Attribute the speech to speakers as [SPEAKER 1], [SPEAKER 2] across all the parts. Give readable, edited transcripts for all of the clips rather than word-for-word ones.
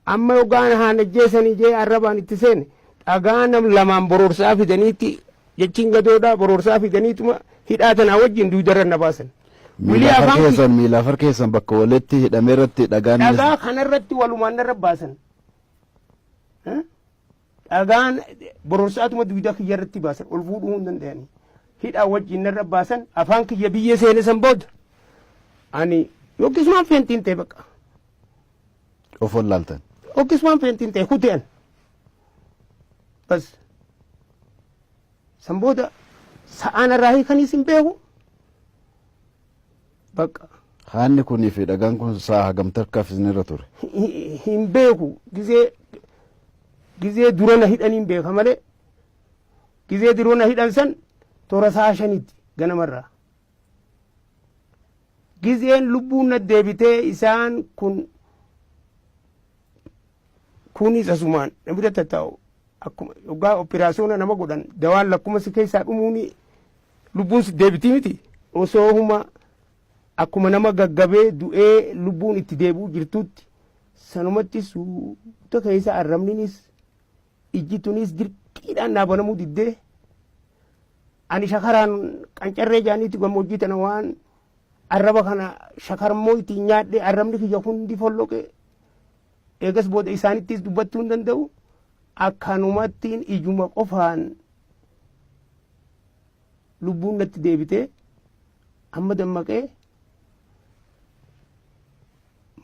[SPEAKER 1] amma yogaan haan ajjeesanii jee arrabaan itti seene dhagaa nam lamaan bororsaa fidaniitti jechiin gadoodhaa bororsaa fidaniituma hidhaa tanaa wajjin duudarra na baasan.
[SPEAKER 2] miila afar keessan bakka walitti hidhamee irratti
[SPEAKER 1] dhagaa kanarratti walumaan narra baasan. dhagaan bororsaatuma duudaa kiyya irratti baasan ol fuudhuu hin danda'anii hidhaa wajjin narra baasan afaan kiyya biyyee seene san booda ani yookiisumaan feentiin ta'e baqa.
[SPEAKER 2] of wallaaltan.
[SPEAKER 1] yookiisumaan feentiin ta'e kute'an. bas san booda sa'aan irraa hiikaniis hin beeku. baqa.
[SPEAKER 2] haanni kunii fi dhagaan kun sa'a hagam tarkaaf isinirra ture.
[SPEAKER 1] hin beeku gizee durana hidhaniin beeka malee gizee durana hidhan san toora sa'a shanitti ganamarraa. gizeen lubbuun na deebitee isaan kunis asumaan namni tattaa'u akkuma yoggaa operaasiyoona nama godhan dawaan lakkuma si keessaa dhumuuni lubbuun si deebitii miti osoo huma akkuma nama gaggabee du'ee lubbuun itti deebi'u jirtutti sanumatti suuta keessa arrabninis ijjitunis dirqiidhaan naabanamuu diddee ani shakaraan qancarree jaaniitti gammoojjii tana waan arraba kana shakarmoo ittiin nyaadhe arrabni kiyya hundi folloqe eegas booda isaanittis dubbattuu hin danda'u akkanumattiin ijuma qofaan lubbuun natti deebitee amma dammaqee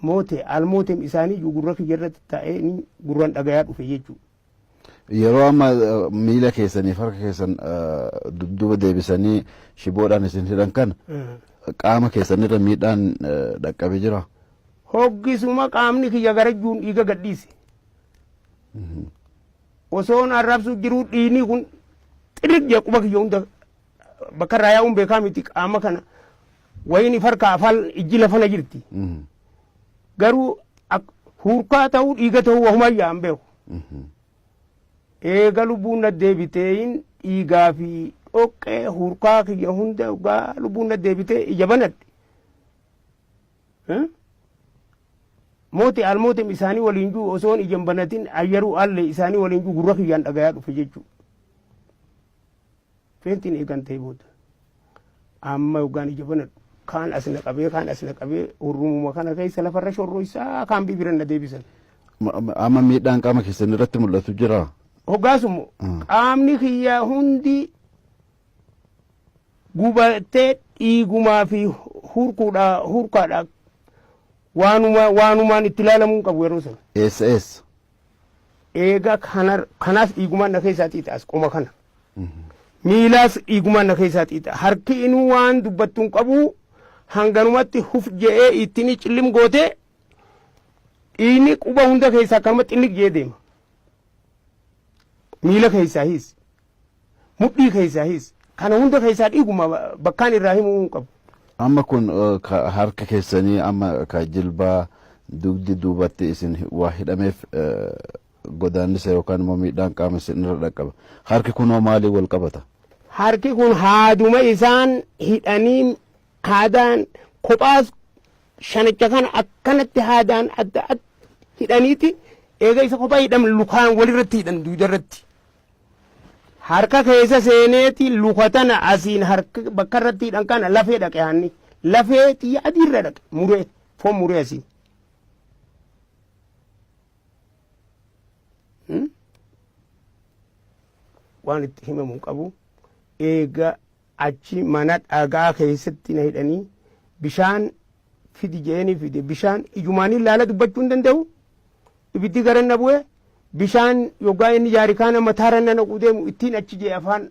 [SPEAKER 1] moote almooteem isaanii gurra kiyya irratti taa'ee gurraan dhagayaa dhufe jechuudha.
[SPEAKER 2] yeroo amma miila keessanii harka keessan dudduuba deebisanii shiboodhaan isin hidhan kana qaama keessanirra miidhaan dhaqqabe jira.
[SPEAKER 1] hoggisuma qaamni kiyya garajjuun dhiiga gadhiise. osoon arrabsu jiruu dhiinii kun xirik jee quba kiyya hunda bakka irraa yaa'uun beekaa miti qaama kana wayini farka afaan ijji lafana jirti. garuu hurkaa ta'uu dhiiga ta'uu wahumaa yaa'an beeku. eega lubbuun na deebiteeyin dhiigaa fi dhoqqee hurkaa kiyya hunda dhugaa lubbuun na deebitee ija banadhe. moote almootem isaanii waliin juu osoon ija banatin ayyaruu alle isaanii waliin juu gurra kiyyaan dhagayaa dhufe jechuudha. feentiin eegan ta'e booda amma yookaan ija banadhu kaan as na qabee hurrumuma kana keessa lafarra shorroo isaa kaan bibiran na deebisan.
[SPEAKER 2] amma miidhaan qaama keessan irratti mul'atu jira.
[SPEAKER 1] hoggaasumo qaamni kiyya hundi gubatee dhiigumaa fi hurkaadha waanumaan itti ilaalamuun qabu yeroo sana.
[SPEAKER 2] eessa.
[SPEAKER 1] eega kanaas dhiigumaan na keessaa xiixa as qoma kana. miilaas dhiigumaan na keessaa xiixa harki inuu waan dubbattuun qabu hanganumatti huf je'ee ittiin cillim gootee dhiigni quba hunda keessaa akkanuma xinniq jee deema. miila keessaa hiis mudhii keessaa hiis kana hunda keessaa dhiiguma bakkaan irraa himuu qabu.
[SPEAKER 2] amma kun harka keessanii amma ka jilbaa dugdi duubatti isin waa hidhameef godaannisa yookaan immoo miidhaan qaama isin irra dhaqqaba. harki kunoo maalii wal qabata?
[SPEAKER 1] harki kun haaduma isaan hidhanii haadaan kophaas shanicha kana akkanatti haadaan adda hidhaniiti eega isa kophaa hidham lukaan walirratti hidhan duudarratti. harka keessa seeneeti lukatana asiin harka bakka irratti hidhan kana lafee dhaqe hanni lafee xiyya adiirra dhaqe muree foon muree asiin. waan itti himamu qabu eega achi mana dhagaa keessatti na hidhanii bishaan fidi je'anii fide bishaan ijumaanii laala dubbachuu hin danda'u ibiddi garan na bu'e bishaan yoggaa inni jaarikaana mataarra na naquu deemu ittiin achi jee afaan